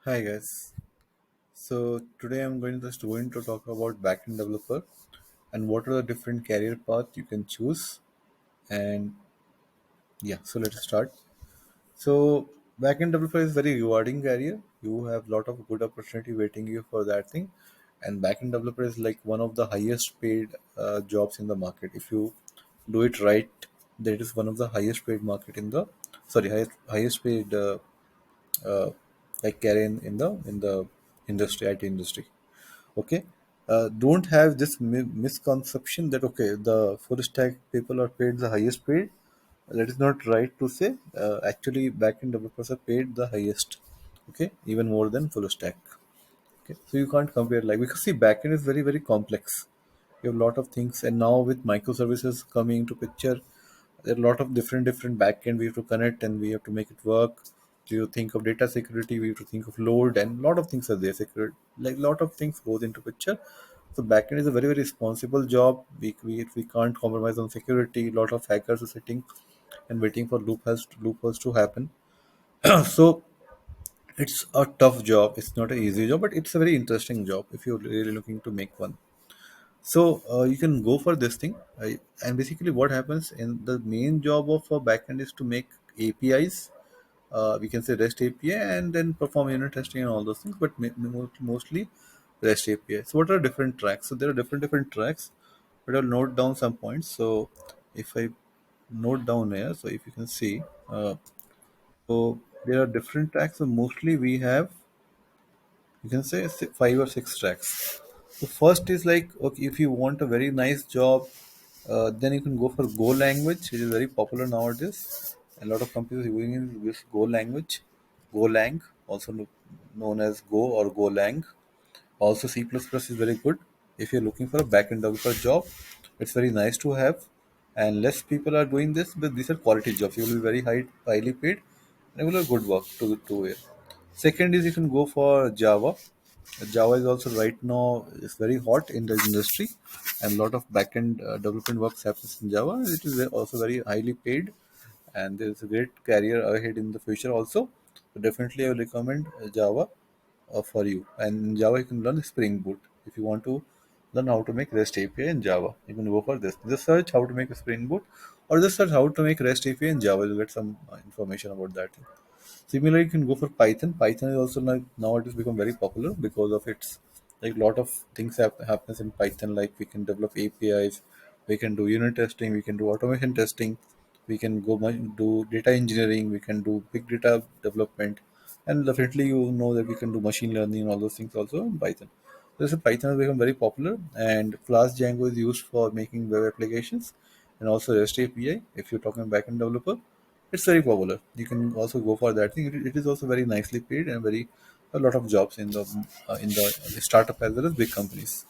Hi guys. So today I'm going to talk about backend developer and what are the different career paths you can choose. And yeah, so let's start. So backend developer is very rewarding career. You have lot of good opportunity waiting you for that thing. And backend developer is like one of the highest paid jobs in the market. If you do it right, that is one of the highest paid market in the highest paid uh, like career in the industry, IT industry. Okay, don't have this misconception that okay, the full stack people are paid the highest paid. That is not right to say. Actually, backend developers are paid the highest. Okay, even more than full stack. Okay, so you can't compare like because see backend is very complex. You have a lot of things, and now with microservices coming into picture, there are a lot of different backend we have to connect and we have to make it work. You think of data security, we have to think of load, and a lot of things are there. Security, like a lot of things goes into picture. So backend is a very responsible job. We can't compromise on security. A lot of hackers are sitting and waiting for loopholes to happen. So it's a tough job. It's not an easy job, but it's a very interesting job if you're really looking to make one. So you can go for this thing, and basically what happens in the main job of a backend is to make APIs. We can say REST API and then perform unit testing and all those things, but mostly REST API. So what are different tracks? So there are different tracks, but I'll note down some points. So if I note down here, so if you can see, so there are different tracks. So mostly we have, you can say, five or six tracks. So first is like okay, if you want a very nice job, then you can go for Go language, which is very popular nowadays. A lot of companies are using this Go language, Golang, also known as Go or Golang. Also, C++ is very good. If you're looking for a backend developer job, it's very nice to have. And less people are doing this, but these are quality jobs. You will be very highly paid, and you will have good work to it. Second is you can go for Java. Java is also right now is very hot in the industry, and a lot of backend development works happens in Java. It is also very highly paid, and there is a great career ahead in the future also. So definitely, I will recommend Java for you. And in Java, you can learn Spring Boot if you want to learn how to make REST API in Java. You can go for this. Just search how to make a Spring Boot, or just search how to make REST API in Java. You'll get some information about that. Similarly, you can go for Python. Python is also like now it has become very popular because of its like lot of things happens in Python. Like we can develop APIs, we can do unit testing, we can do automation testing, we can do data engineering, we can do big data development, and definitely you know that we can do machine learning and all those things also in Python. So Python has become very popular, and Flask Django is used for making web applications and also REST API. If you're talking backend developer, it's very popular. You can also go for that thing. It is also very nicely paid and very a lot of jobs in the startup as well as big companies.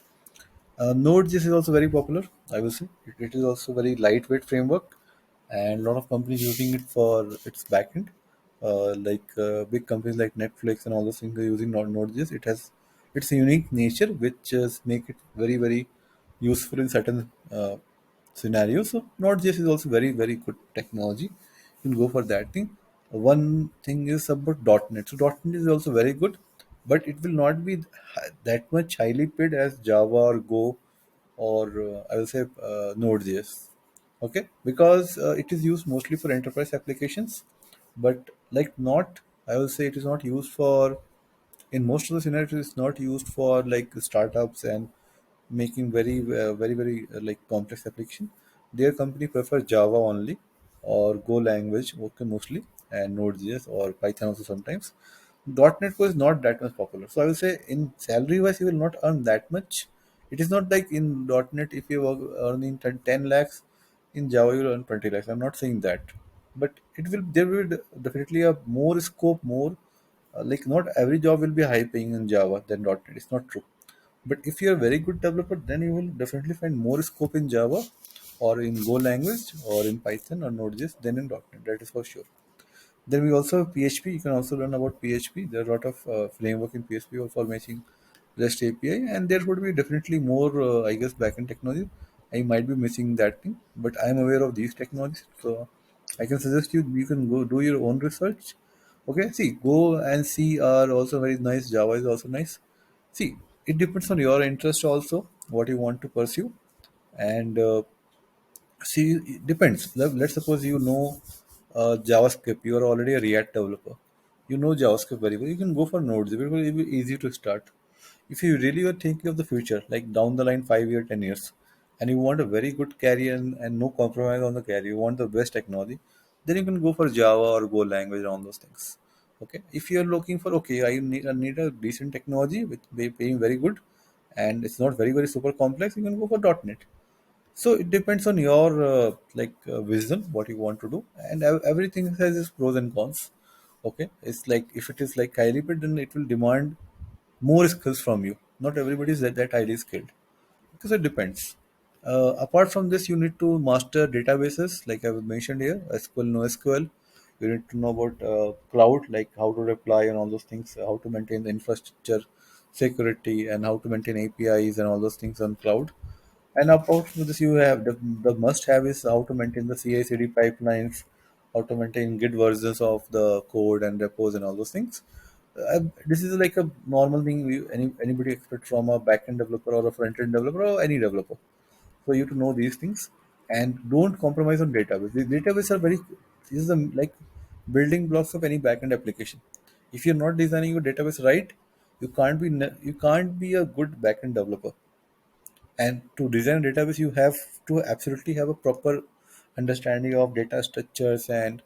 Node.js is also very popular. I will say it is also very lightweight framework, and a lot of companies using it for its backend. Big companies like Netflix and all those things are using Node.js. It has its unique nature, which make it very useful in certain scenarios. So Node.js is also very good technology. You can go for that thing. One thing is about .NET. So .NET is also very good, but it will not be that much highly paid as Java or Go or I will say Node.js. Okay, because it is used mostly for enterprise applications, but like not, I will say it is not used for in most of the scenarios it's not used for like startups and making very like complex application. Their company prefer Java only or Go language, okay, mostly, and Node.js or Python also sometimes. .NET Core is not that much popular, so I will say in salary wise you will not earn that much. It is not like in .NET if you are earning 10 lakhs, in Java you will earn 20 lakhs. I'm not saying that, but it will there will definitely a more scope, more like not every job will be high paying in Java than .NET. It's not true. But if you're a very good developer, then you will definitely find more scope in Java or in Go language or in Python or Node.js than in .NET. That is for sure. Then we also have PHP. You can also learn about PHP. There are a lot of framework in PHP for making REST API, and there would be definitely more, I guess, backend technology. I might be missing that thing, but I am aware of these technologies, so I can suggest you can go do your own research. Okay, see, Go and C are also very nice. Java is also nice. See, it depends on your interest also, what you want to pursue, and see, it depends. Let's suppose you know JavaScript. You are already a React developer. You know JavaScript very well. You can go for Nodes. It will be easy to start. If you really are thinking of the future, like down the line, 5 year, 10 years, and you want a very good career and no compromise on the career, you want the best technology, then you can go for Java or Go language and all those things. Okay. If you are looking for okay, I need a decent technology with paying very good, and it's not very super complex, you can go for .NET. So it depends on your wisdom, what you want to do, and everything has its pros and cons. Okay, it's like if it is like highly paid, then it will demand more skills from you. Not everybody is that highly skilled because it depends. Apart from this, you need to master databases, like I mentioned here, SQL, NoSQL. You need to know about cloud, like how to deploy and all those things, how to maintain the infrastructure, security, and how to maintain APIs and all those things on cloud. And apart from this, you have the must have is how to maintain the CI/CD pipelines, how to maintain good versions of the code and repos and all those things. This is like a normal thing anybody expect from a backend developer or a front end developer or any developer. For you to know these things and don't compromise on database. The database are very this is the like building blocks of any backend application. If you're not designing your database right, you can't be a good backend developer. And to design a database, you have to absolutely have a proper understanding of data structures and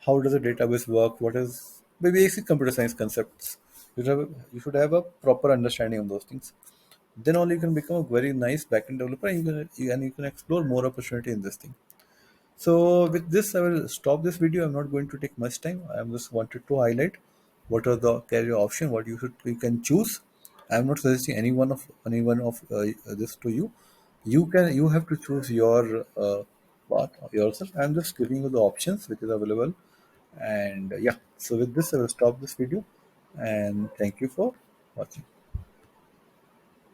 how does a database work, what is the basic computer science concepts. You should have a proper understanding of those things. Then only you can become a very nice backend developer, and you can explore more opportunity in this thing. So with this, I will stop this video. I'm not going to take much time. I just wanted to highlight what are the career option, what you can choose. I'm not suggesting any one of this to you. You have to choose your path yourself. I'm just giving you the options which is available. And yeah, so with this, I will stop this video. And thank you for watching.